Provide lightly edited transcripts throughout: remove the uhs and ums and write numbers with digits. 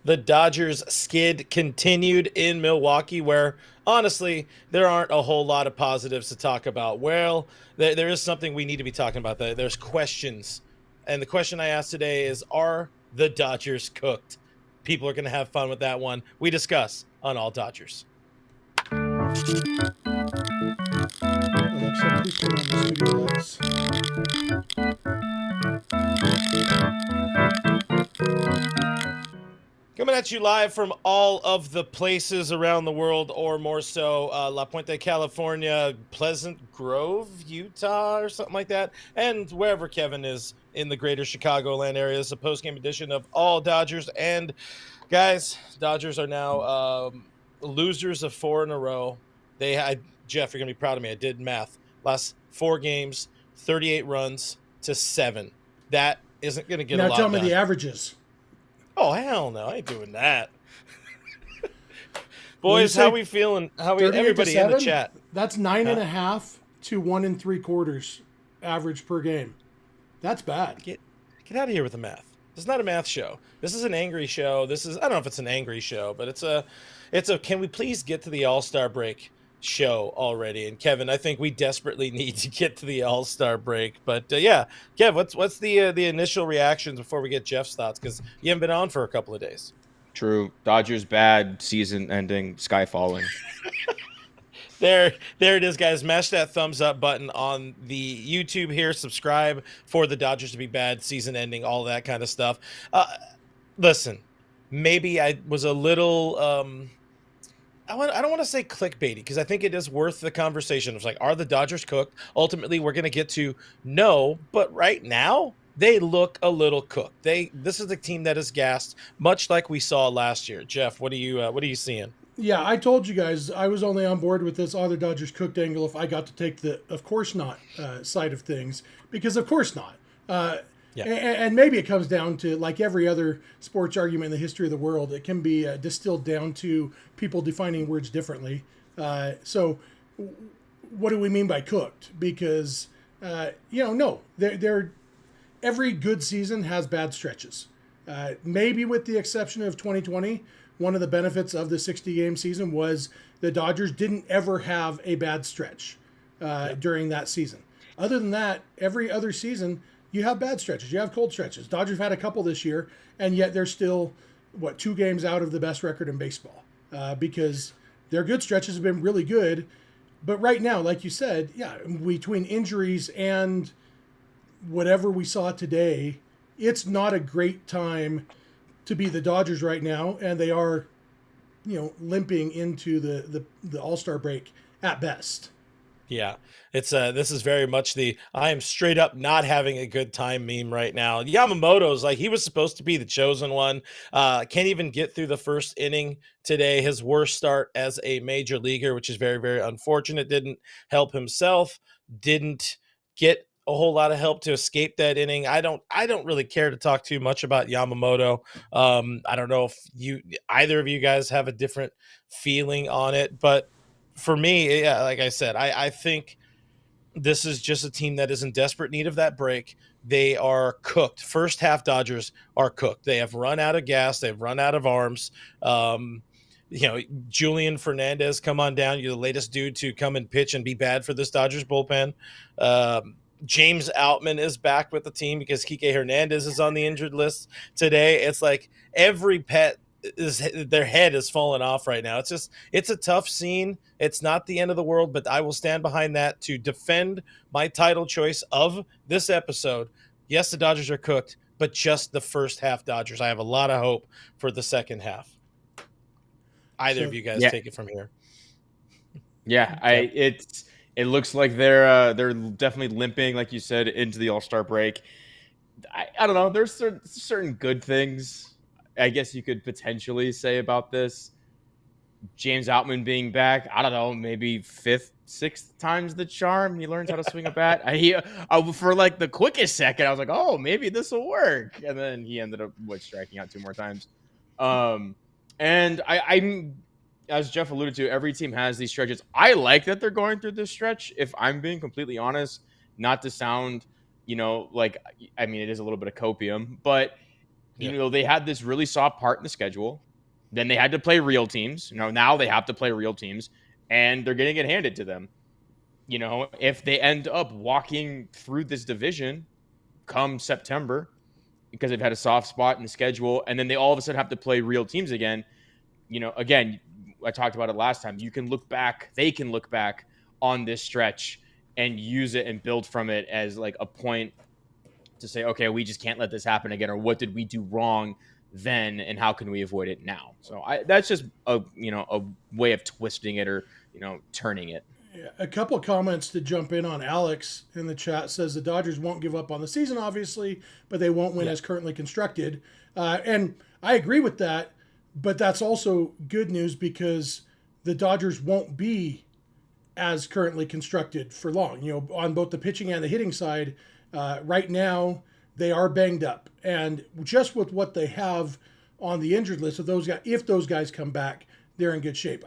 The Dodgers skid continued in Milwaukee, where honestly, there aren't a whole lot of positives to talk about. Well, there is something we need to be talking about. There's questions. And the question I asked today is, are the Dodgers cooked? People are going to have fun with that one. We discuss on All Dodgers. Alexa, please turn on the studio lights. Coming at you live from all of the places around the world, or more so, La Puente, California, Pleasant Grove, Utah, or something like that, and wherever Kevin is in the greater Chicagoland area. This is a post-game edition of All Dodgers. And guys, Dodgers are now losers of 4 in a row. Jeff, you're going to be proud of me. I did math. Last 4 games, 38 runs to 7. That isn't going to get a Now lot tell me done. the averages. Oh, hell no. I ain't doing that. Boys, how we feeling? Everybody in the chat. That's 9.5 to 1 3/4 average per game. That's bad. Get out of here with the math. This is not a math show. This is an angry show. I don't know if it's an angry show, but it's a can we please get to the All-Star break show already? And Kevin, I think we desperately need to get to the All-Star break. But yeah, Kev, what's the initial reactions before we get Jeff's thoughts? Because you haven't been on for a couple of days. True. Dodgers bad, season ending, sky falling. There it is, guys. Smash that thumbs up button on the YouTube here. Subscribe for the Dodgers to be bad, season ending, all that kind of stuff. Listen, maybe I was a little I don't want to say clickbaity, because I think it is worth the conversation. It's like, are the Dodgers cooked? Ultimately, we're going to get to no, but right now they look a little cooked. This is a team that is gassed, much like we saw last year. Jeff, what are you seeing? Yeah, I told you guys I was only on board with this other Dodgers cooked angle if I got to take the of course not side of things, because of course not. And maybe it comes down to, like every other sports argument in the history of the world, it can be distilled down to people defining words differently. So what do we mean by cooked? Because, no, they're every good season has bad stretches. Maybe with the exception of 2020, one of the benefits of the 60-game season was the Dodgers didn't ever have a bad stretch during that season. Other than that, every other season, you have bad stretches. You have cold stretches. Dodgers have had a couple this year, and yet they're still, 2 games out of the best record in baseball because their good stretches have been really good. But right now, like you said, yeah, between injuries and whatever we saw today, it's not a great time to be the Dodgers right now, and they are, limping into the All-Star break at best. Yeah, it's this is very much the I am straight up not having a good time meme right now. Yamamoto's like, he was supposed to be the chosen one. Can't even get through the first inning today. His worst start as a major leaguer, which is very, very unfortunate. Didn't help himself. Didn't get a whole lot of help to escape that inning. I don't really care to talk too much about Yamamoto. I don't know if either of you guys have a different feeling on it, but for me, yeah, like I said, I think this is just a team that is in desperate need of that break. They are cooked. First half Dodgers are cooked. They have run out of gas. They've run out of arms. Julian Fernandez, come on down. You're the latest dude to come and pitch and be bad for this Dodgers bullpen. James Outman is back with the team because Kike Hernandez is on the injured list today. It's like every pet their head is falling off right now. It's a tough scene. It's not the end of the world, but I will stand behind that to defend my title choice of this episode. Yes, the Dodgers are cooked, but just the first half Dodgers. I have a lot of hope for the second half. Either of you guys take it from here. Yeah, it looks like they're definitely limping, like you said, into the All-Star break. I don't know. There's certain good things I guess you could potentially say about this. James Outman being back, I don't know, maybe 5th, 6th time's the charm. He learns how to swing a bat. For like the quickest second, I was like, oh, maybe this will work. And then he ended up striking out 2 more times. And I'm, as Jeff alluded to, every team has these stretches. I like that they're going through this stretch, if I'm being completely honest, not to sound, it is a little bit of copium, but You know, they had this really soft part in the schedule. Then they had to play real teams. You know, now they have to play real teams, and they're getting it handed to them. You know, if they end up walking through this division come September because they've had a soft spot in the schedule, and then they all of a sudden have to play real teams again, you know, again, I talked about it last time. You can look back, they can look back on this stretch and use it and build from it as like a point to say, okay, we just can't let this happen again, or what did we do wrong then, and how can we avoid it now? So that's just a way of twisting it, or turning it. Yeah, a couple of comments to jump in on. Alex in the chat says the Dodgers won't give up on the season, obviously, but they won't win as currently constructed. And I agree with that, but that's also good news because the Dodgers won't be as currently constructed for long. You know, on both the pitching and the hitting side, right now they are banged up, and just with what they have on the injured list of those guys, if those guys come back, they're in good shape.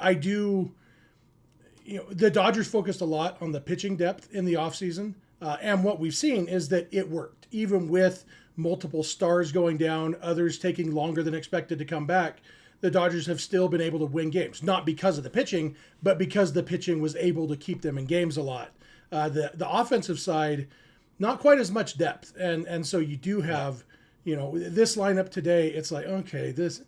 The Dodgers focused a lot on the pitching depth in the offseason, and what we've seen is that it worked. Even with multiple stars going down, others taking longer than expected to come back, the Dodgers have still been able to win games. Not because of the pitching, but because the pitching was able to keep them in games a lot. The offensive side, not quite as much depth, and so you do have, this lineup today, it's like, okay, this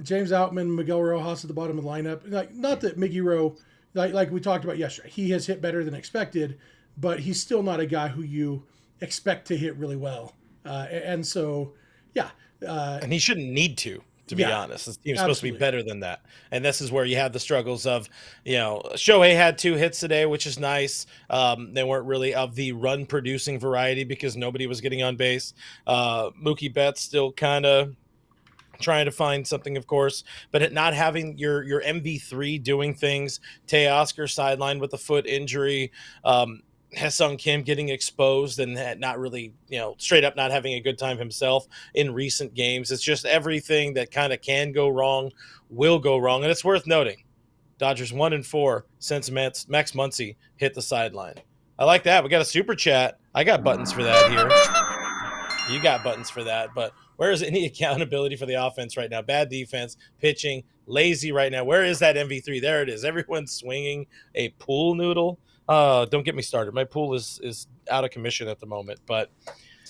James Outman, Miguel Rojas at the bottom of the lineup. Like, not that Miggy Rowe, like we talked about yesterday, he has hit better than expected, but he's still not a guy who you expect to hit really well. And so, yeah. And he shouldn't need to be honest. This team's supposed to be better than that. And this is where you have the struggles of, Shohei had 2 hits today, which is nice. They weren't really of the run-producing variety because nobody was getting on base. Mookie Betts still kind of trying to find something, of course, but not having your MV3 doing things. Teoscar sidelined with a foot injury. Ha-Seong Kim getting exposed and not really, straight up not having a good time himself in recent games. It's just everything that kind of can go wrong will go wrong. And it's worth noting, Dodgers 1-4 since Max Muncy hit the sideline. I like that. We got a super chat. I got buttons for that here. You got buttons for that, but where is any accountability for the offense right now? Bad defense, pitching, lazy right now. Where is that MV3? There it is. Everyone's swinging a pool noodle. Don't get me started. My pool is out of commission at the moment, but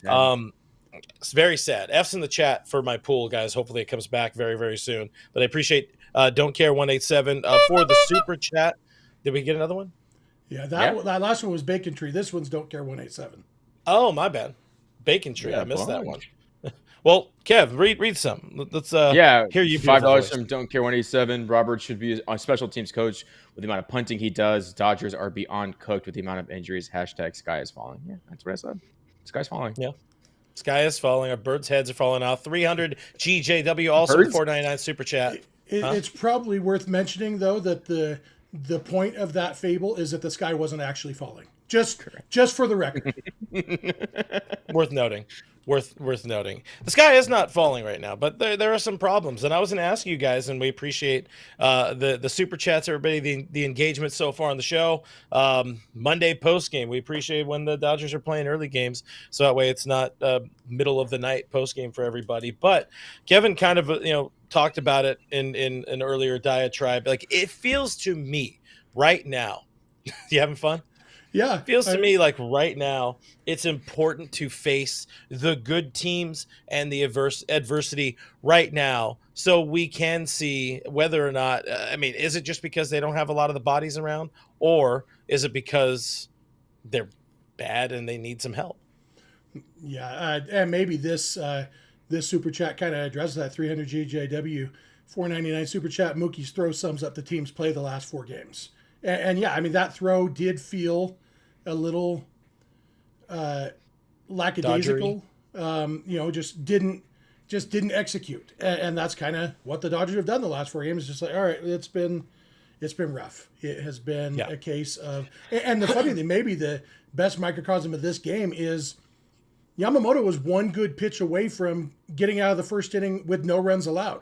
it's very sad. F's in the chat for my pool, guys. Hopefully it comes back very, very soon. But I appreciate Don't Care 187 for the super chat. Did we get another one? Yeah, that last one was Bacon Tree. This one's Don't Care 187. Oh, my bad. Bacon Tree. I missed that one. Well, Kev, read some. Let's hear you. $5 from Don't Care 187. Robert should be on special teams coach with the amount of punting he does. Dodgers are beyond cooked with the amount of injuries. # sky is falling. Yeah, that's what I said. Sky's falling. Yeah. Sky is falling. Our birds' heads are falling off. 300 GJW also $4.99 super chat. It's probably worth mentioning though that the point of that fable is that the sky wasn't actually falling. Just for the record. Worth noting. Worth noting. The sky is not falling right now, but there are some problems. And I was going to ask you guys, and we appreciate the super chats, everybody, the engagement so far on the show. Monday post game, we appreciate when the Dodgers are playing early games, so that way it's not middle of the night post game for everybody. But Kevin kind of talked about it in an earlier diatribe. Like, it feels to me right now. You having fun? Yeah. It feels to me like right now it's important to face the good teams and the adversity right now so we can see whether or not, is it just because they don't have a lot of the bodies around, or is it because they're bad and they need some help? Yeah, and maybe this super chat kind of addresses that. 300 GJW, $4.99 super chat. Mookie's throw sums up the team's play the last 4 games. And yeah, that throw did feel a little lackadaisical. Just didn't execute, and that's kind of what the Dodgers have done the last 4 games. Just like, all right, it's been rough. It has been a case of, and the funny thing, maybe the best microcosm of this game is Yamamoto was 1 good pitch away from getting out of the first inning with no runs allowed.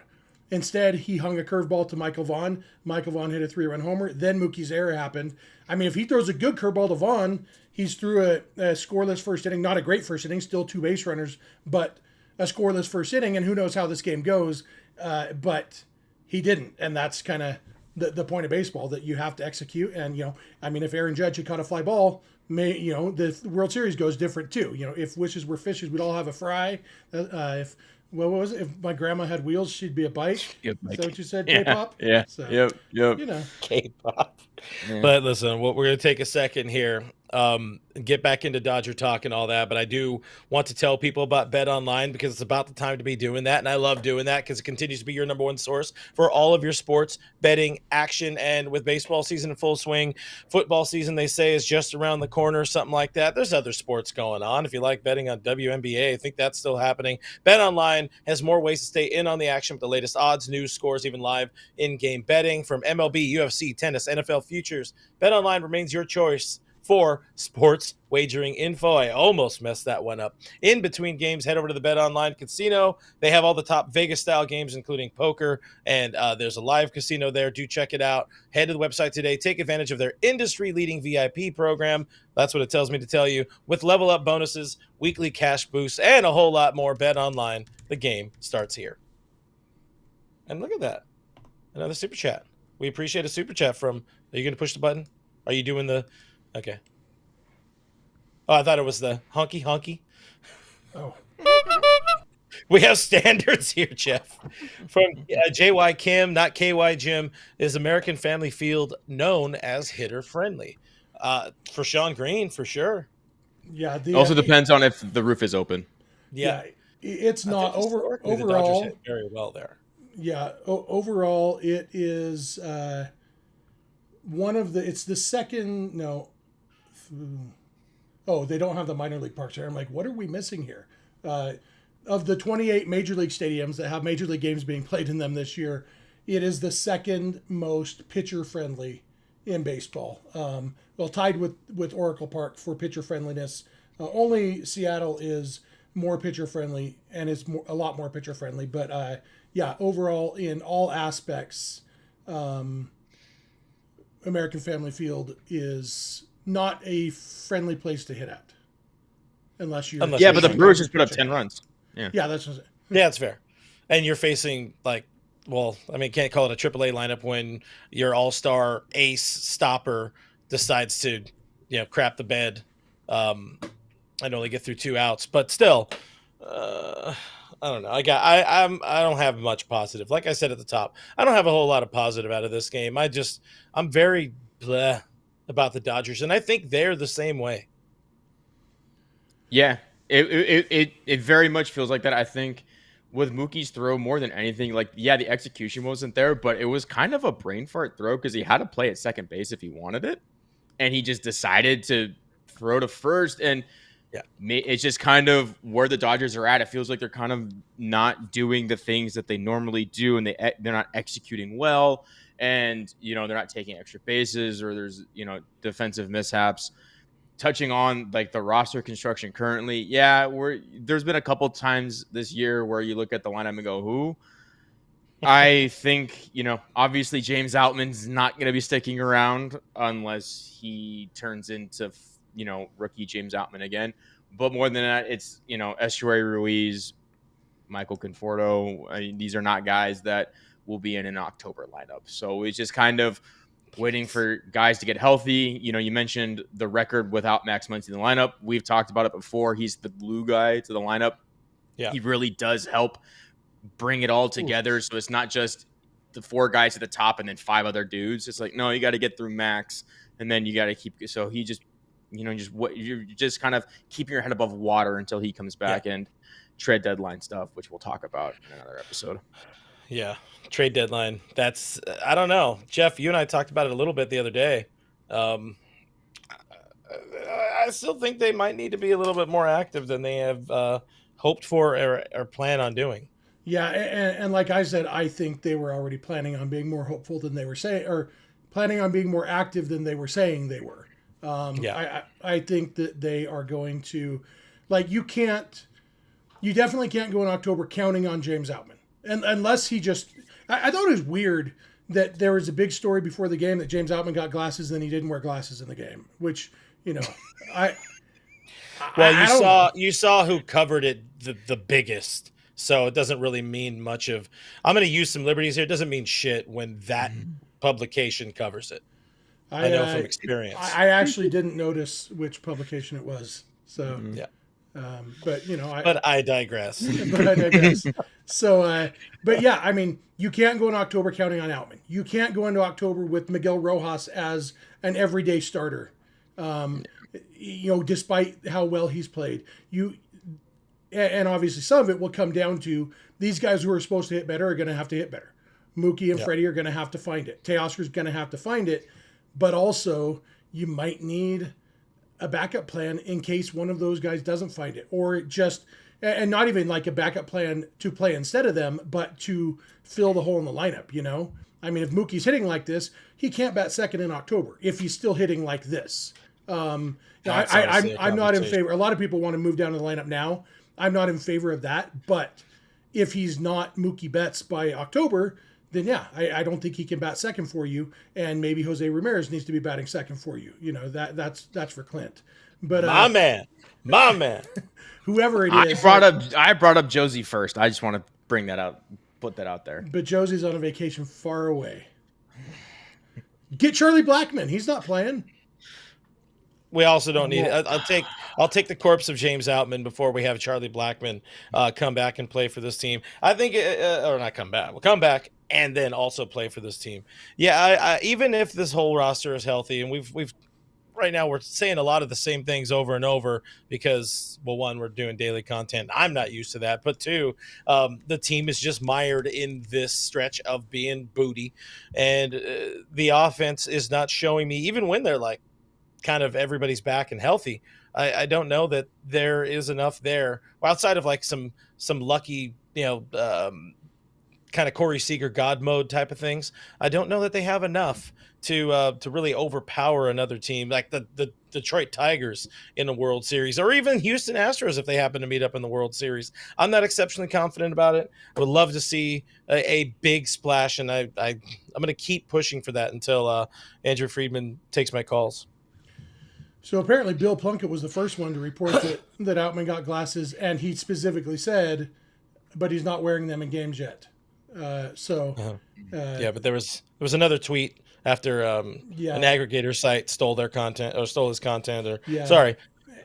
Instead, he hung a curveball to Michael Vaughn. Michael Vaughn hit a 3-run homer. Then Mookie's error happened. If he throws a good curveball to Vaughn, he's through a scoreless first inning. Not a great first inning, still 2 base runners, but a scoreless first inning, and who knows how this game goes. But he didn't, and that's kind of the point of baseball, that you have to execute. And if Aaron Judge had caught a fly ball, the World Series goes different too. If wishes were fishes, we'd all have a fry. If what was it? If my grandma had wheels, she'd be a bike. Is that what you said, K-pop? Yeah. So, yep. K-pop. Yeah. But listen, we're going to take a second here, get back into Dodger talk and all that. But I do want to tell people about Bet Online, because it's about the time to be doing that. And I love doing that because it continues to be your number one source for all of your sports betting action. And with baseball season in full swing, football season, they say, is just around the corner, something like that. There's other sports going on. If you like betting on WNBA, I think that's still happening. Bet Online has more ways to stay in on the action with the latest odds, news, scores, even live in-game betting from MLB, UFC, tennis, NFL futures. Bet Online remains your choice for sports wagering info. I almost messed that one up. In between games, head over to the Bet Online casino. They have all the top Vegas-style games, including poker, and there's a live casino there. Do check it out. Head to the website today. Take advantage of their industry-leading VIP program. That's what it tells me to tell you. With level-up bonuses, weekly cash boosts, and a whole lot more. Bet Online. The game starts here. And look at that. Another super chat. We appreciate a super chat from... Are you going to push the button? Are you doing the... Okay. Oh, I thought it was the honky. Oh. We have standards here, Jeff. From JY Kim, not KY Jim, is American Family Field known as hitter friendly? For Sean Green, for sure. Yeah. Also depends on if the roof is open. Yeah. It's not overall. The Dodgers hit very well there. Yeah. Overall, it is it's the second. No. Oh, they don't have the minor league parks there. I'm like, what are we missing here? Of the 28 major league stadiums that have major league games being played in them this year, it is the second most pitcher friendly in baseball. Well, tied with Oracle Park for pitcher friendliness. Only Seattle is more pitcher friendly and is a lot more pitcher friendly. But overall in all aspects, American Family Field is not a friendly place to hit at, unless you're. But the Brewers just put up 10 runs. Yeah, that's what that's fair. And you're facing can't call it a AAA lineup when your all-star ace stopper decides to, crap the bed, and only get through 2 outs. But still, I don't know. I don't have much positive. Like I said at the top, I don't have a whole lot of positive out of this game. I'm very bleh about the Dodgers, and I think they're the same way. Yeah, it very much feels like that. I think with Mookie's throw, more than anything, the execution wasn't there, but it was kind of a brain fart throw because he had to play at second base if he wanted it, and he just decided to throw to first. And it's just kind of where the Dodgers are at. It feels like they're kind of not doing the things that they normally do, and they're not executing well. And, they're not taking extra bases, or there's, defensive mishaps. Touching on the roster construction currently. There's been a couple times this year where you look at the lineup and go, who? I think, obviously James Outman's not going to be sticking around unless he turns into, rookie James Outman again. But more than that, it's, Estuary Ruiz, Michael Conforto. These are not guys that will be in an October lineup. So it's just kind of waiting for guys to get healthy. You mentioned the record without Max Muncy in the lineup. We've talked about it before. He's the glue guy to the lineup. Yeah. He really does help bring it all together. Ooh. So it's not just the 4 guys at the top and then 5 other dudes. It's no, you got to get through Max, and then you got to keep. So he just, you're just kind of keeping your head above water until he comes back and trade deadline stuff, which we'll talk about in another episode. Yeah, trade deadline. That's I don't know, Jeff. You and I talked about it a little bit the other day. I still think they might need to be a little bit more active than they have hoped for or plan on doing. Yeah, and like I said, I think they were already planning on being more hopeful than they were saying, or planning on being more active than they were saying they were. I think that they are going to, you definitely can't go in October counting on James Outman. And unless he just, I thought it was weird that there was a big story before the game that James Outman got glasses and he didn't wear glasses in the game, which, I Well, I don't know. you saw who covered it the biggest. So it doesn't really mean much of. I'm going to use some liberties here. It doesn't mean shit when that publication covers it. I know from experience. I actually didn't notice which publication it was. So, Yeah. but But I digress. but I digress. So, but yeah, I mean, you can't go in October counting on Outman. You can't go into October with Miguel Rojas as an everyday starter. Despite how well he's played, and obviously some of it will come down to these guys who are supposed to hit better are going to have to hit better. Mookie and Freddie are going to have to find it. Teoscar's going to have to find it, but also you might need a backup plan in case one of those guys doesn't find it, or just, and not even like a backup plan to play instead of them, but to fill the hole in the lineup. I mean, if Mookie's hitting like this, he can't bat second in October if he's still hitting like this. I'm not in favor. A lot of people want to move down to the lineup now. I'm not in favor of that, but if he's not Mookie Betts by October, then yeah, I don't think he can bat second for you, and maybe Jose Ramirez needs to be batting second for you. That's for Clint. But my man, whoever it is. I brought up Josie first. I just want to bring that out, put that out there. But Josie's on a vacation far away. Get Charlie Blackmon. He's not playing. We also don't need it. I'll take the corpse of James Outman before we have Charlie Blackmon come back and play for this team. I think, or not come back. We'll come back and then also play for this team. Yeah, even if this whole roster is healthy, and we've right now we're saying a lot of the same things over and over because, well, one, we're doing daily content. I'm not used to that, but two, the team is just mired in this stretch of being booty, and the offense is not showing me, even when they're like, kind of everybody's back and healthy. I don't know that there is enough there outside of like some lucky, kind of Corey Seager God mode type of things. I don't know that they have enough to really overpower another team like the Detroit Tigers in the World Series, or even Houston Astros if they happen to meet up in the World Series. I'm not exceptionally confident about it. I would love to see a big splash, and I'm going to keep pushing for that until Andrew Friedman takes my calls. So apparently Bill Plunkett was the first one to report that Outman got glasses, and he specifically said, but he's not wearing them in games yet. But there was another tweet after an aggregator site stole their content or stole his content, or sorry.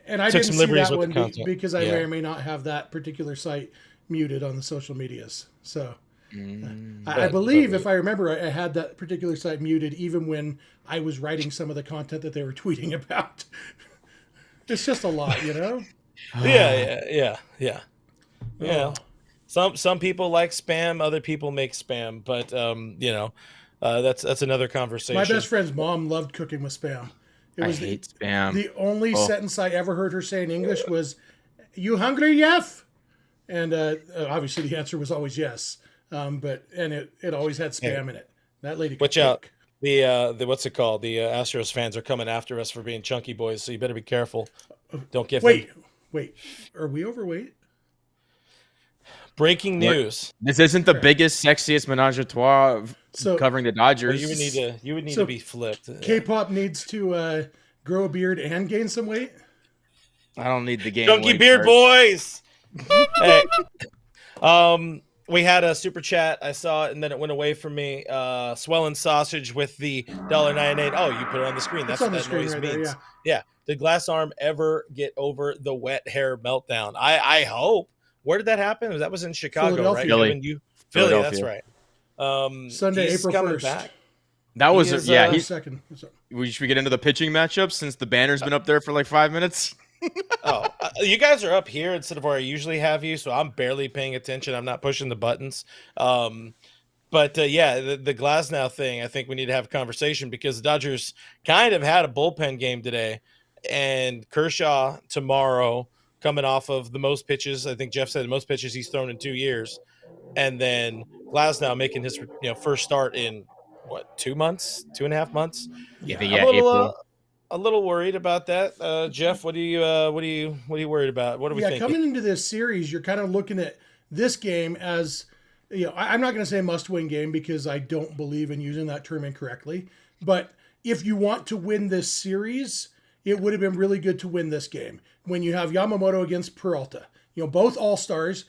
And I didn't see that one because I may or may not have that particular site muted on the social medias. So I believe, if I remember, I had that particular site muted even when I was writing some of the content that they were tweeting about. It's just a lot, Yeah. Some people like spam, other people make spam, but that's another conversation. My best friend's mom loved cooking with spam. I hate spam. The only sentence I ever heard her say in English was, "You hungry, Jeff?" And obviously the answer was always yes. But it always had spam in it. That lady could watch out. The what's it called? The Astros fans are coming after us for being chunky boys, so you better be careful. Don't give Wait. Are we overweight? Breaking news. This isn't the biggest, sexiest menage a trois covering the Dodgers. Well, you would need to be flipped. K-pop needs to grow a beard and gain some weight. I don't need the gain. Chunky beard boys. Hey. We had a super chat. I saw it, and then it went away from me. Swelling sausage with the $1.98. Oh, you put it on the screen. That's what that noise means. Yeah. Did Glass Arm ever get over the wet hair meltdown? I hope. Where did that happen? That was in Chicago, right? Philly, that's right. Sunday, April 1st. Back. That was he's second. Should we get into the pitching matchup since the banner's been up there for like 5 minutes? You guys are up here instead of where I usually have you, so I'm barely paying attention. I'm not pushing the buttons. The Glasnow thing, I think we need to have a conversation because the Dodgers kind of had a bullpen game today, and Kershaw tomorrow coming off of the most pitches. I think Jeff said the most pitches he's thrown in 2 years, and then Glasnow making his first start in 2 months, 2.5 months. April. A little worried about that, Jeff. What are you worried about? What are we thinking? Coming into this series, you're kind of looking at this game as, I'm not going to say must-win game because I don't believe in using that term incorrectly. But if you want to win this series, it would have been really good to win this game. When you have Yamamoto against Peralta, both all-stars,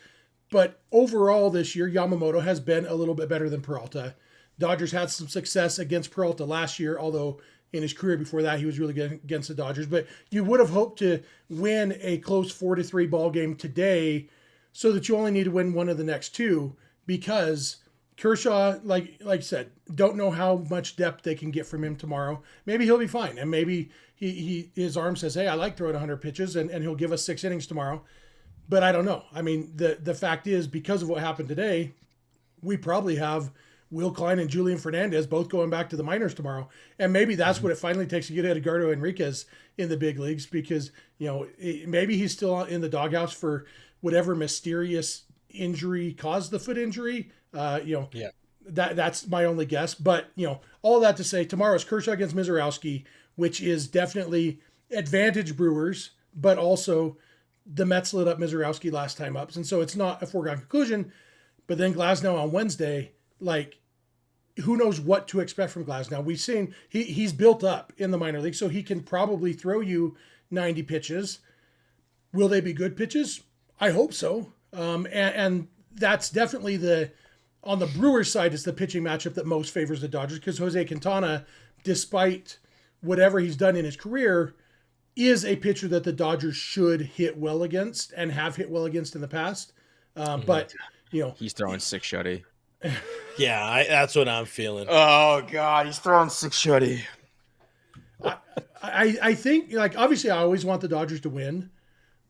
but overall this year, Yamamoto has been a little bit better than Peralta. Dodgers had some success against Peralta last year, although in his career before that, he was really good against the Dodgers. But you would have hoped to win a close 4-3 ball game today so that you only need to win one of the next two, because Kershaw, like I said, don't know how much depth they can get from him tomorrow. Maybe he'll be fine, and maybe his arm says, hey, I like throwing 100 pitches, and he'll give us 6 innings tomorrow. But I don't know. I mean, the fact is, because of what happened today, we probably have Will Klein and Julian Fernandez both going back to the minors tomorrow. And maybe that's what it finally takes to get Edgardo Enriquez in the big leagues, because, maybe he's still in the doghouse for whatever mysterious injury caused the foot injury. That's my only guess. But, all that to say, tomorrow's Kershaw against Mizorowski, which is definitely advantage Brewers, but also the Mets lit up Mizorowski last time up. And so it's not a foregone conclusion. But then Glasnow on Wednesday, who knows what to expect from Glasnow? We've seen he's built up in the minor league, so he can probably throw you 90 pitches. Will they be good pitches? I hope so. And that's definitely on the Brewers side, is the pitching matchup that most favors the Dodgers, because Jose Quintana, despite whatever he's done in his career, is a pitcher that the Dodgers should hit well against and have hit well against in the past. But, he's throwing 6 shutty. Yeah, that's what I'm feeling. Oh God, he's throwing 6 shutty. I think, obviously I always want the Dodgers to win,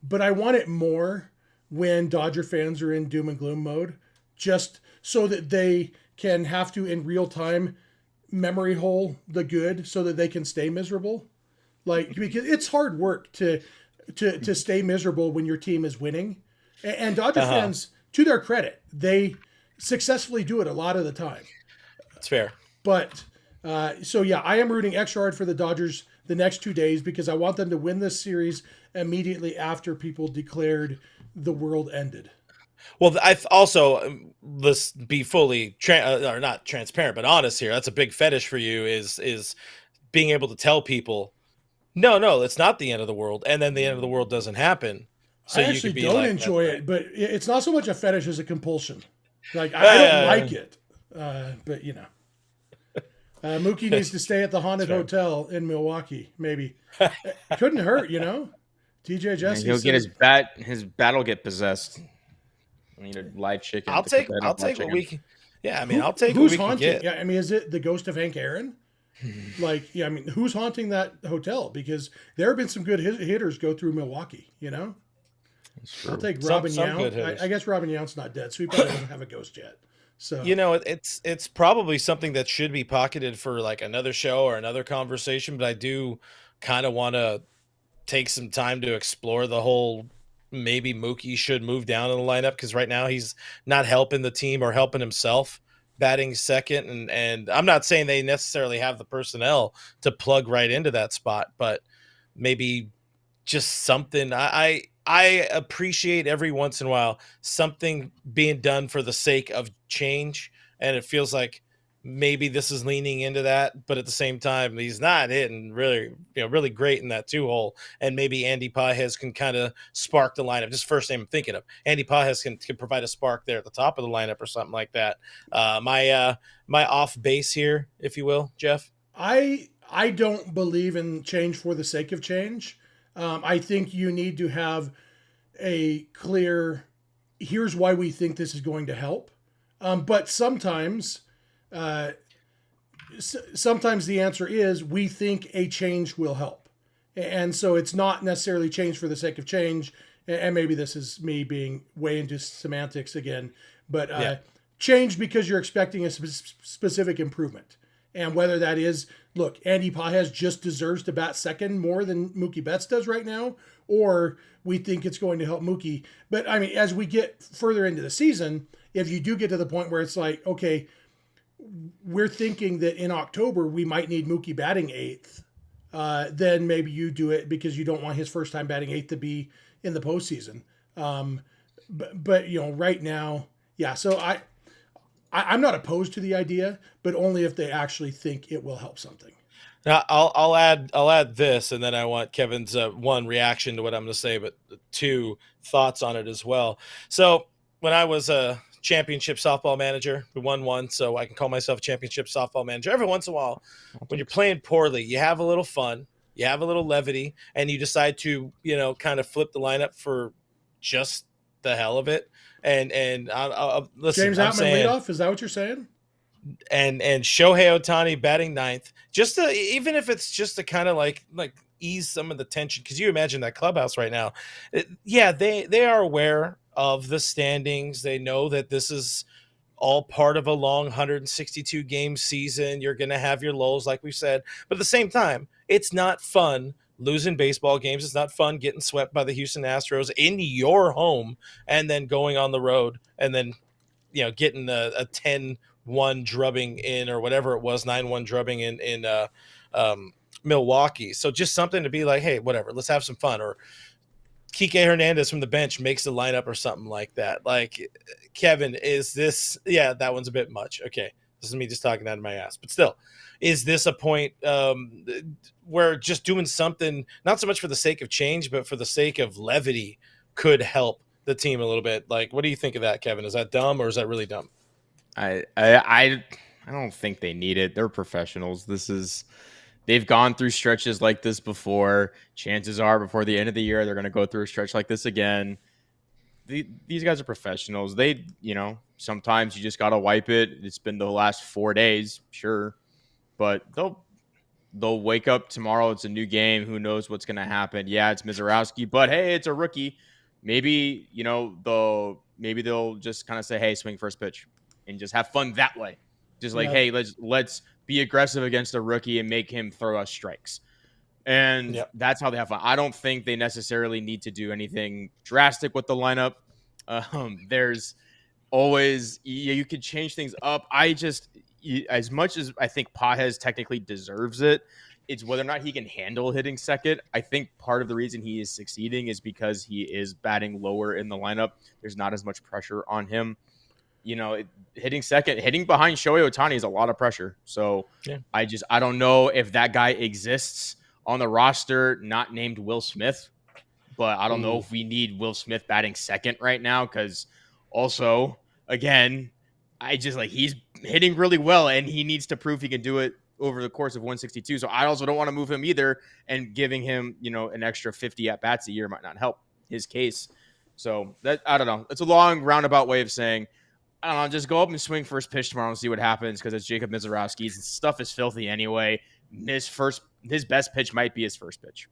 but I want it more when Dodger fans are in doom and gloom mode, just so that they can have to, in real time, memory hole the good so that they can stay miserable. Because it's hard work to stay miserable when your team is winning. And Dodger fans, to their credit, they successfully do it a lot of the time. That's fair. But, I am rooting extra hard for the Dodgers the next 2 days, because I want them to win this series immediately after people declared the world ended. Well, let's be fully or not transparent, but honest here. That's a big fetish for you, is being able to tell people, no, it's not the end of the world, and then the end of the world doesn't happen. So I you actually could be don't enjoy it, but it's not so much a fetish as a compulsion. I don't like it, but Mookie needs to stay at the haunted hotel in Milwaukee. Maybe couldn't hurt, TJ Jesse. He'll get his bat will get possessed. I mean, a live chicken. I'll take what we can. Yeah, I mean, I'll take what we can get. Yeah, I mean, is it the ghost of Hank Aaron? Who's haunting that hotel? Because there have been some good hitters go through Milwaukee. I'll take Robin Yount. I guess Robin Yount's not dead, so he probably doesn't have a ghost yet. So it's probably something that should be pocketed for another show or another conversation. But I do kind of want to take some time to explore the whole, maybe Mookie should move down in the lineup, because right now he's not helping the team or helping himself batting second. And I'm not saying they necessarily have the personnel to plug right into that spot, but maybe just something. I appreciate every once in a while something being done for the sake of change, and it feels like maybe this is leaning into that, but at the same time, he's not hitting really great in that 2-hole, and maybe Andy Pages can kind of spark the lineup. Just first name I'm thinking of. Andy Pages can provide a spark there at the top of the lineup or something like that. My off base here, if you will, Jeff. I don't believe in change for the sake of change. I think you need to have a clear, here's why we think this is going to help. But sometimes the answer is we think a change will help. And so it's not necessarily change for the sake of change. And maybe this is me being way into semantics again, but change because you're expecting a specific improvement. And whether that is, look, Andy Pages just deserves to bat second more than Mookie Betts does right now, or we think it's going to help Mookie. But I mean, as we get further into the season, if you do get to the point where it's like, okay, we're thinking that in October we might need Mookie batting eighth, then maybe you do it because you don't want his first time batting eighth to be in the postseason. But right now, yeah. So I'm not opposed to the idea, but only if they actually think it will help something. Now, I'll add this, and then I want Kevin's one reaction to what I'm going to say, but two thoughts on it as well. So when I was a championship softball manager, we won one, so I can call myself a championship softball manager. Every once in a while, when you're playing poorly, you have a little fun, you have a little levity, and you decide to kind of flip the lineup for just the hell of it. And I'll listen, James I'm Outman saying leadoff. Is that what you're saying? and Shohei Ohtani batting ninth, just to, even if it's just to kind of like ease some of the tension, because you imagine that clubhouse right now, yeah, they are aware of the standings. They know that this is all part of a long 162 game season. You're going to have your lulls, like we said, but at the same time, it's not fun losing baseball games. It's not fun getting swept by the Houston Astros in your home and then going on the road and then getting a 10-1 drubbing in, or whatever it was, 9-1 drubbing in Milwaukee. So just something to be like, hey, whatever, let's have some fun. Or Kike Hernandez from the bench makes the lineup or something like that. Like, Kevin, is this, yeah, that one's a bit much. Okay. This is me just talking out of my ass, but still, is this a point where just doing something, not so much for the sake of change, but for the sake of levity, could help the team a little bit? Like, what do you think of that, Kevin? Is that dumb, or is that really dumb? I don't think they need it. They're professionals. They've gone through stretches like this before. Chances are before the end of the year, they're going to go through a stretch like this again. These guys are professionals. Sometimes you just got to wipe it. It's been the last 4 days, sure, but they'll wake up tomorrow. It's a new game. Who knows what's going to happen? Yeah, it's Mizorowski, but hey, it's a rookie. Maybe, they'll just kind of say, hey, swing first pitch and just have fun that way. Just like, hey, let's be aggressive against a rookie and make him throw us strikes. And that's how they have fun. I don't think they necessarily need to do anything drastic with the lineup. There's always, you could change things up. As much as I think Pages technically deserves it, it's whether or not he can handle hitting second. I think part of the reason he is succeeding is because he is batting lower in the lineup. There's not as much pressure on him. Hitting second, hitting behind Shohei Ohtani is a lot of pressure. So I don't know if that guy exists on the roster, not named Will Smith, but I don't know if we need Will Smith batting second right now. Cause also, again, he's hitting really well and he needs to prove he can do it over the course of 162. So I also don't want to move him either, and giving him, an extra 50 at bats a year might not help his case. So that, I don't know. It's a long roundabout way of saying, I don't know, just go up and swing first pitch tomorrow and see what happens, because it's Jacob Mizorowski's stuff is filthy anyway. His best pitch might be his first pitch.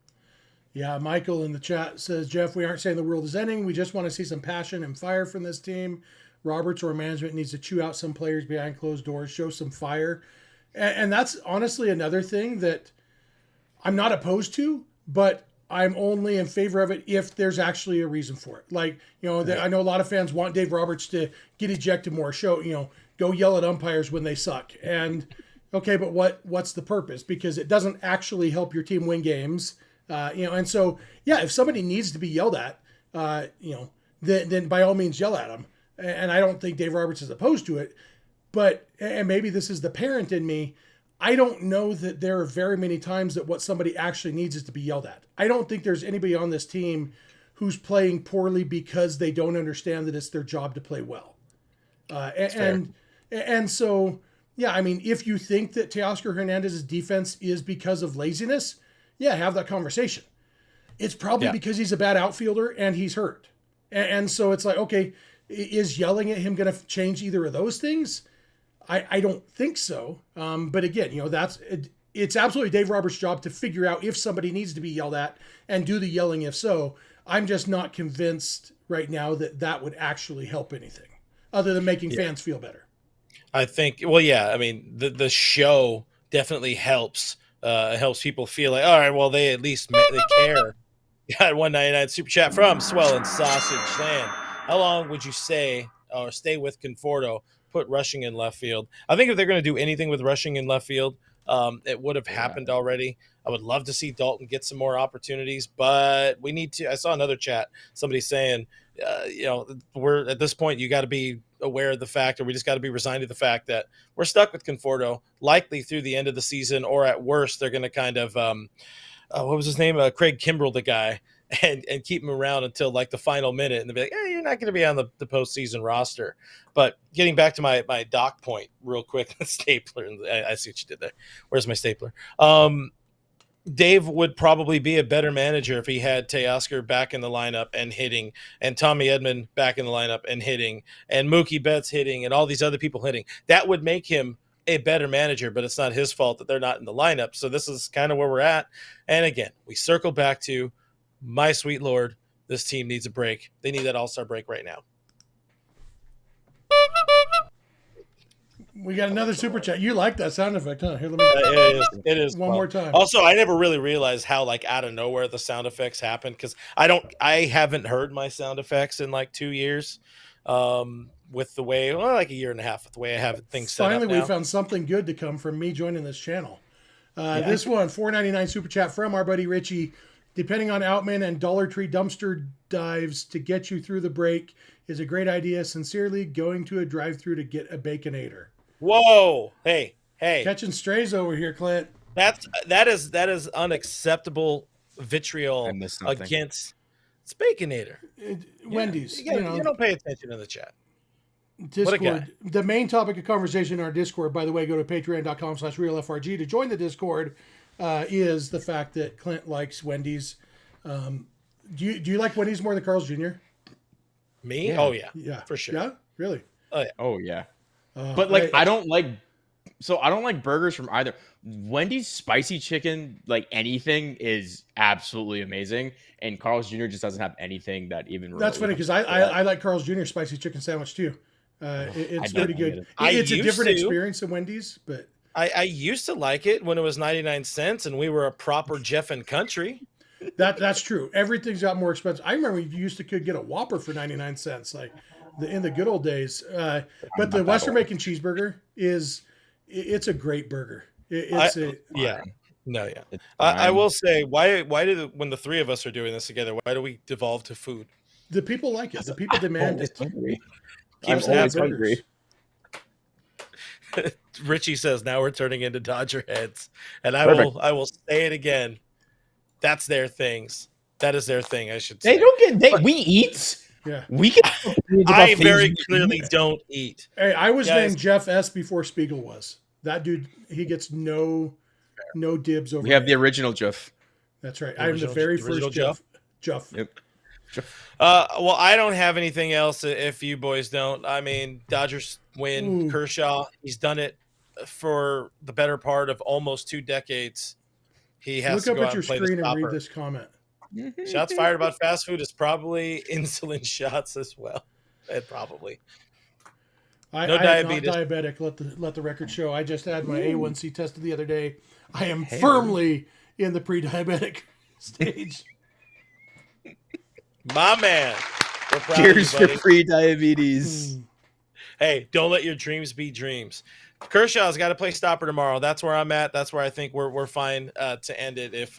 Yeah, Michael in the chat says, Jeff, we aren't saying the world is ending. We just want to see some passion and fire from this team. Roberts or management needs to chew out some players behind closed doors, show some fire. And that's honestly another thing that I'm not opposed to, but I'm only in favor of it if there's actually a reason for it. Like, I know a lot of fans want Dave Roberts to get ejected more, go yell at umpires when they suck. And okay, but what's the purpose? Because it doesn't actually help your team win games. And so, yeah, if somebody needs to be yelled at, then by all means yell at them. And I don't think Dave Roberts is opposed to it, but, and maybe this is the parent in me, I don't know that there are very many times that what somebody actually needs is to be yelled at. I don't think there's anybody on this team who's playing poorly because they don't understand that it's their job to play well. And so, yeah, I mean, if you think that Teoscar Hernandez's defense is because of laziness, yeah, have that conversation. It's probably because he's a bad outfielder and he's hurt. And so it's like, okay, is yelling at him going to change either of those things? I don't think so. But again, it's absolutely Dave Roberts' job to figure out if somebody needs to be yelled at and do the yelling if so. I'm just not convinced right now that would actually help anything other than making fans feel better. I think, I mean, the show definitely helps. It helps people feel like, all right, well, they at least they care. Got 199 super chat from Swell and Sausage Land. How long would you say or stay with Conforto? Put Rushing in left field. I think if they're going to do anything with Rushing in left field, it would have happened already. I would love to see Dalton get some more opportunities, but we need to. I saw another chat, somebody saying, we're at this point, you got to be aware of the fact, or we just got to be resigned to the fact that we're stuck with Conforto likely through the end of the season, or at worst, they're going to kind of, what was his name? Craig Kimbrell, the guy, and keep him around until like the final minute. And they'll be like, you're not going to be on the postseason roster. But getting back to my doc point real quick, stapler, I see what you did there. Where's my stapler? Dave would probably be a better manager if he had Teoscar back in the lineup and hitting, and Tommy Edman back in the lineup and hitting, and Mookie Betts hitting, and all these other people hitting. That would make him a better manager, but it's not his fault that they're not in the lineup. So this is kind of where we're at. And again, we circle back to, my sweet Lord, this team needs a break. They need that all-star break right now. We got another super chat. You like that sound effect, huh? Here, let me. It is one more time. Also, I never really realized how like out of nowhere the sound effects happen, because I haven't heard my sound effects in like 2 years. With the way, like a year and a half, with the way I have things set up now. Finally, we found something good to come from me joining this channel. This one, $4.99 super chat from our buddy Richie. Depending on Outman and Dollar Tree dumpster dives to get you through the break is a great idea. Sincerely, going to a drive-through to get a Baconator. Whoa! Hey! Catching strays over here, Clint. That is unacceptable vitriol against Baconator. Wendy's. You don't pay attention in the chat. Discord. The main topic of conversation in our Discord, by the way, go to patreon.com/realfrg to join the Discord, is the fact that Clint likes Wendy's. Do you like Wendy's more than Carl's Jr.? Me? Yeah. Oh yeah, for sure. Yeah, really. Oh yeah. But like I don't like burgers from either. Wendy's spicy chicken, like anything, is absolutely amazing, and Carl's Jr. just doesn't have anything that even. That's funny because I like Carl's Jr. spicy chicken sandwich too. It's pretty good. It's a different experience than Wendy's, but I used to like it when it was 99 cents and we were a proper Jeff and Country. That's true. Everything's got more expensive. I remember you could get a Whopper for 99 cents, like in the good old days. But the Western Bacon Cheeseburger it's a great burger. I will say, why when the three of us are doing this together, why do we devolve to food? The people like it. The people demand it. I'm always hungry. Richie says now we're turning into Dodger heads, and I will say it again. That's their things. That is their thing. I should say. They don't get. We eat. Yeah, we can. I very clearly don't eat. Hey, I was named Jeff S before Spiegel was. That dude, he gets no dibs over. We have the original Jeff. That's right. I'm the very first Jeff. Yep. Well, I don't have anything else if you boys don't. I mean, Dodgers win. Ooh. Kershaw, he's done it for the better part of almost 2 decades. He has to go out and play the stopper. Look up at your screen and read this comment. Shots fired about fast food is probably insulin shots as well. Probably. No diabetes. I'm not diabetic. Let the record show. I just had my A1C tested the other day. I am firmly in the pre-diabetic stage. My man. Cheers for pre-diabetes. Hey, don't let your dreams be dreams. Kershaw's got to play stopper tomorrow. That's where I'm at. That's where I think we're fine to end it. If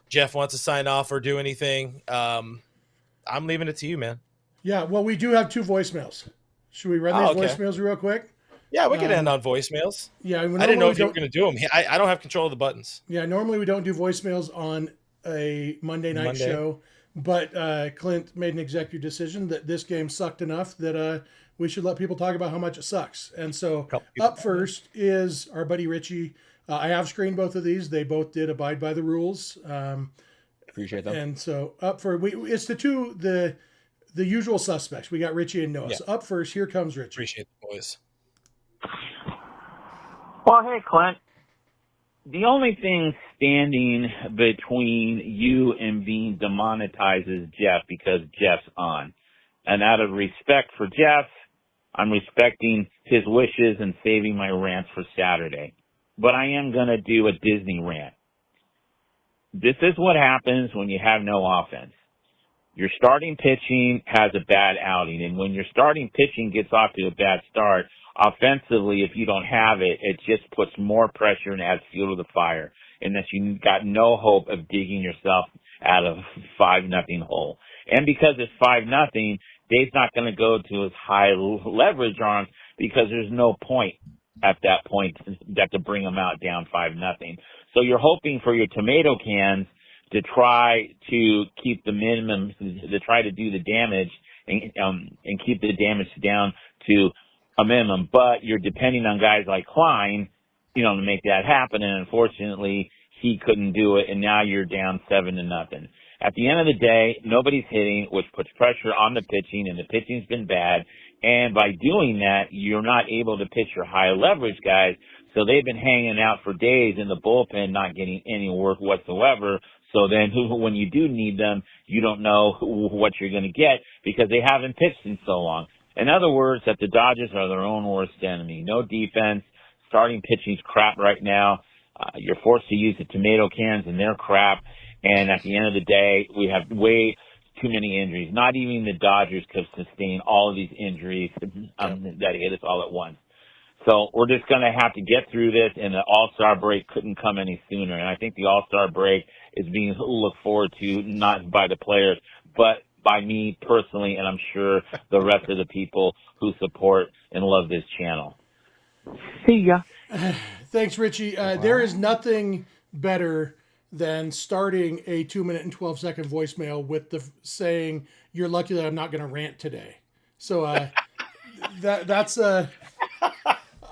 Jeff wants to sign off or do anything, I'm leaving it to you, man. Yeah, well, we do have 2 voicemails. Should we run these voicemails real quick? Yeah, we can end on voicemails. Yeah, I didn't know if you were going to do them. I don't have control of the buttons. Yeah, normally we don't do voicemails on a Monday night show, but Clint made an executive decision that this game sucked enough that we should let people talk about how much it sucks. And so up first is our buddy Richie. I have screened both of these. They both did abide by the rules. Appreciate that. And so up for it's the usual suspects. We got Richie and Noah. Yeah. So up first, here comes Richie. Appreciate the boys. Well, hey, Clint. The only thing standing between you and being demonetized is Jeff because Jeff's on. And out of respect for Jeff, I'm respecting his wishes and saving my rants for Saturday. But I am going to do a Disney rant. This is what happens when you have no offense. Your starting pitching has a bad outing, and when your starting pitching gets off to a bad start, offensively, if you don't have it, it just puts more pressure and adds fuel to the fire, and that you got no hope of digging yourself out of 5-0 hole. And because it's 5-0, Dave's not going to go to his high leverage arms because there's no point at that point to bring them out down 5-0. So you're hoping for your tomato cans to try to keep the minimum, to try to do the damage and keep the damage down to a minimum. But you're depending on guys like Klein, to make that happen. And unfortunately, he couldn't do it. And now you're down 7-0. At the end of the day, nobody's hitting, which puts pressure on the pitching, and the pitching's been bad. And by doing that, you're not able to pitch your high leverage guys. So they've been hanging out for days in the bullpen, not getting any work whatsoever. So then when you do need them, you don't know what you're going to get because they haven't pitched in so long. In other words, that the Dodgers are their own worst enemy. No defense. Starting pitching's crap right now. You're forced to use the tomato cans and they're crap. And at the end of the day, we have way too many injuries. Not even the Dodgers could sustain all of these injuries that hit us all at once. So we're just going to have to get through this, and the All-Star break couldn't come any sooner. And I think the All-Star break is being looked forward to not by the players, but by me personally, and I'm sure the rest of the people who support and love this channel. See ya. Thanks, Richie. There is nothing better than starting a 2-minute and 12-second voicemail with the saying, "You're lucky that I'm not going to rant today." So that's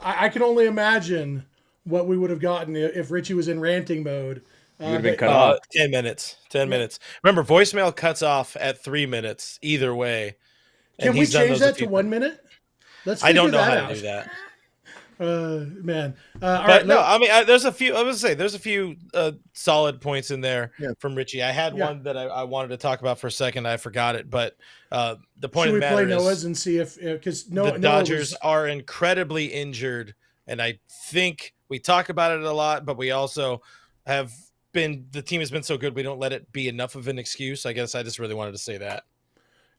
I can only imagine what we would have gotten if Richie was in ranting mode. Would have been cut off. 10 minutes. 10 minutes. Remember, voicemail cuts off at 3 minutes either way. Can we change that to 1 minute? Let's. I don't know that how out. to do that. Man. But right, no, I mean, there's a few. I was say there's a few solid points in there from Richie. I had one that I wanted to talk about for a second. I forgot it, but the point of the matter is, should we play Noah's and see if because the Dodgers are incredibly injured, and I think we talk about it a lot, but we also have been. The team has been so good, we don't let it be enough of an excuse. I guess I just really wanted to say that.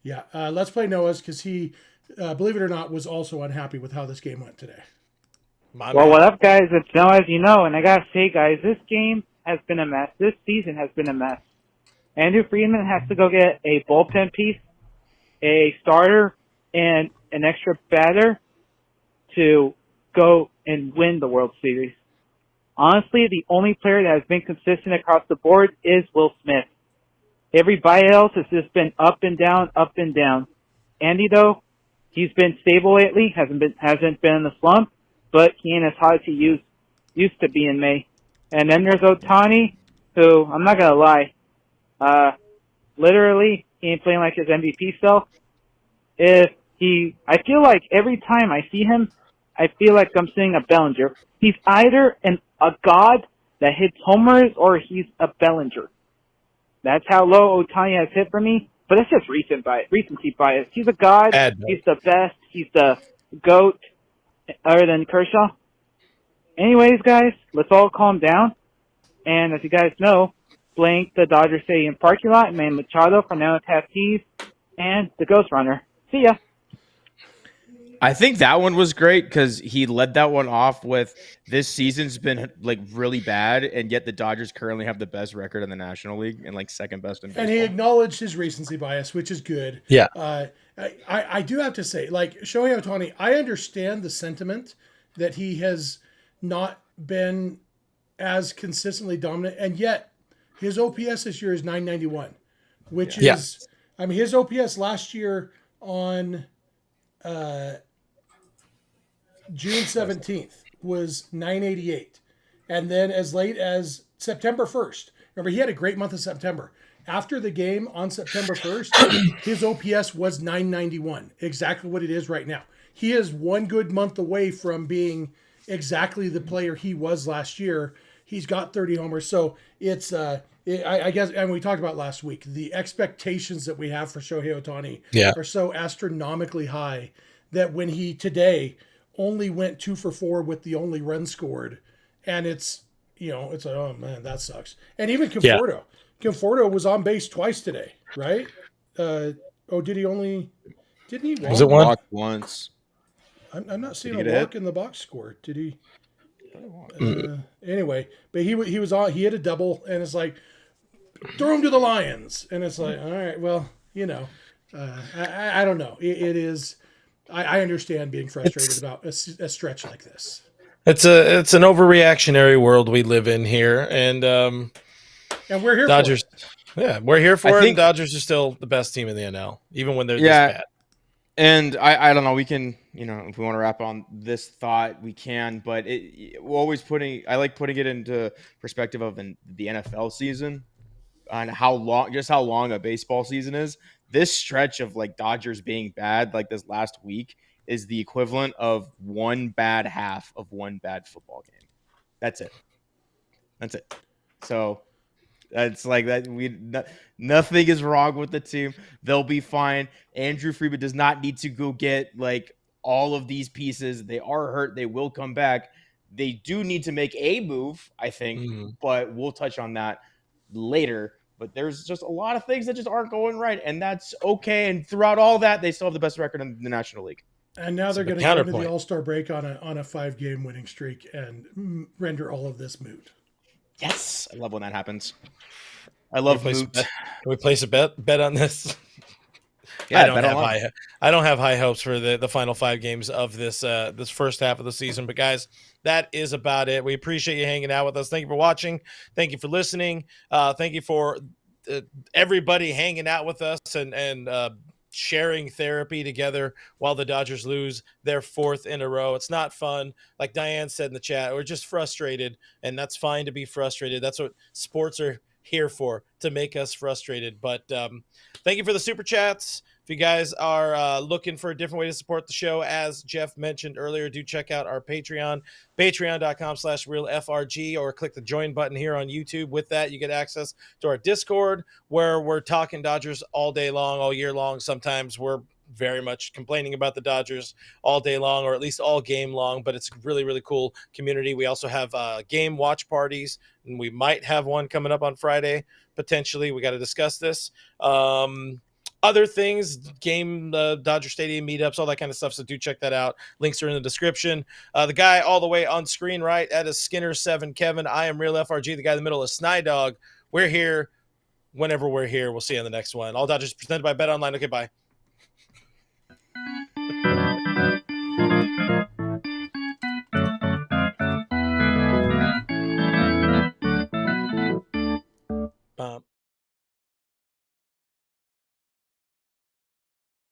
Yeah, let's play Noah's because he, believe it or not, was also unhappy with how this game went today. Well, what up, guys? It's Noah, as you know, and I gotta say, guys, this game has been a mess. This season has been a mess. Andrew Friedman has to go get a bullpen piece, a starter, and an extra batter to go and win the World Series. Honestly, the only player that has been consistent across the board is Will Smith. Everybody else has just been up and down, up and down. Andy, though, he's been stable lately, hasn't been in the slump, but he ain't as hot as he used to be in May. And then there's Ohtani, who, I'm not gonna lie, literally, he ain't playing like his MVP self. I feel like every time I see him, I feel like I'm seeing a Bellinger. He's either a god that hits homers or he's a Bellinger. That's how low Ohtani has hit for me, but it's just recency bias. He's a god, he's the best, he's the GOAT, other than Kershaw. Anyways, guys, let's all calm down. And as you guys know, blank the Dodger Stadium parking lot, Man Machado, Fernando Tatis, and the Ghost Runner. See ya. I think that one was great because he led that one off with this season's been like really bad, and yet the Dodgers currently have the best record in the National League and like second best in baseball. And he acknowledged his recency bias, which is good. Yeah. I do have to say, like, Shohei Ohtani, I understand the sentiment that he has not been as consistently dominant, and yet his OPS this year is 991, which is, I mean, his OPS last year on June 17th was 988. And then as late as September 1st, remember, he had a great month of September. After the game on September 1st, his OPS was 991, exactly what it is right now. He is one good month away from being exactly the player he was last year. He's got 30 homers. So it's, I guess, and we talked about last week, the expectations that we have for Shohei Ohtani are so astronomically high that when he today only went 2 for 4 with the only run scored, and it's, it's like, oh man, that sucks. And even Conforto. Conforto was on base twice today, right? Didn't he walk? Was it one? Once. I'm not seeing a walk in the box score. Did he? Anyway, but he was on. He hit a double, and it's like, throw him to the Lions, and it's like, all right, well, I don't know. It is. I understand being frustrated about a stretch like this. It's an overreactionary world we live in here, and And we're here Dodgers. for it. Yeah, we're here I for it, and think, Dodgers are still the best team in the NL, even when they're this yeah, bad. and I don't know. We can, if we want to wrap on this thought, we can. But we're always I like putting it into perspective of the NFL season on how long a baseball season is. This stretch of like Dodgers being bad, like this last week, is the equivalent of one bad half of one bad football game. That's it. That's it. So it's like that. Nothing is wrong with the team. They'll be fine. Andrew Friedman does not need to go get like all of these pieces. They are hurt. They will come back. They do need to make a move, I think, but we'll touch on that later. But there's just a lot of things that just aren't going right, and that's okay. And throughout all that, they still have the best record in the National League. And now they're going to go into the All-Star break on a 5-game winning streak and render all of this moot. Yes, I love when that happens. I love moot. Can we place a bet on this? Yeah, I don't have high hopes for the final 5 games of this this first half of the season. But guys, that is about it. We appreciate you hanging out with us. Thank you for watching. Thank you for listening. Thank you for everybody hanging out with us and sharing therapy together while the Dodgers lose their 4th in a row. It's not fun. Like Diane said in the chat, we're just frustrated, and that's fine to be frustrated. That's what sports are here for, to make us frustrated. But thank you for the super chats. If you guys are looking for a different way to support the show, as Jeff mentioned earlier, do check out our Patreon, patreon.com/realfrg, or click the join button here on YouTube. With that, you get access to our Discord, where we're talking Dodgers all day long, all year long. Sometimes we're very much complaining about the Dodgers all day long, or at least all game long, but it's a really, really cool community. We also have game watch parties, and we might have one coming up on Friday, potentially. We got to discuss this. Other things, Dodger Stadium meetups, all that kind of stuff. So do check that out. Links are in the description. The guy all the way on screen right, that is Skinner7 Kevin. I am Real FRG. The guy in the middle is Snydog. We're here whenever we're here. We'll see you on the next one. All Dodgers presented by Bet Online. Okay, bye.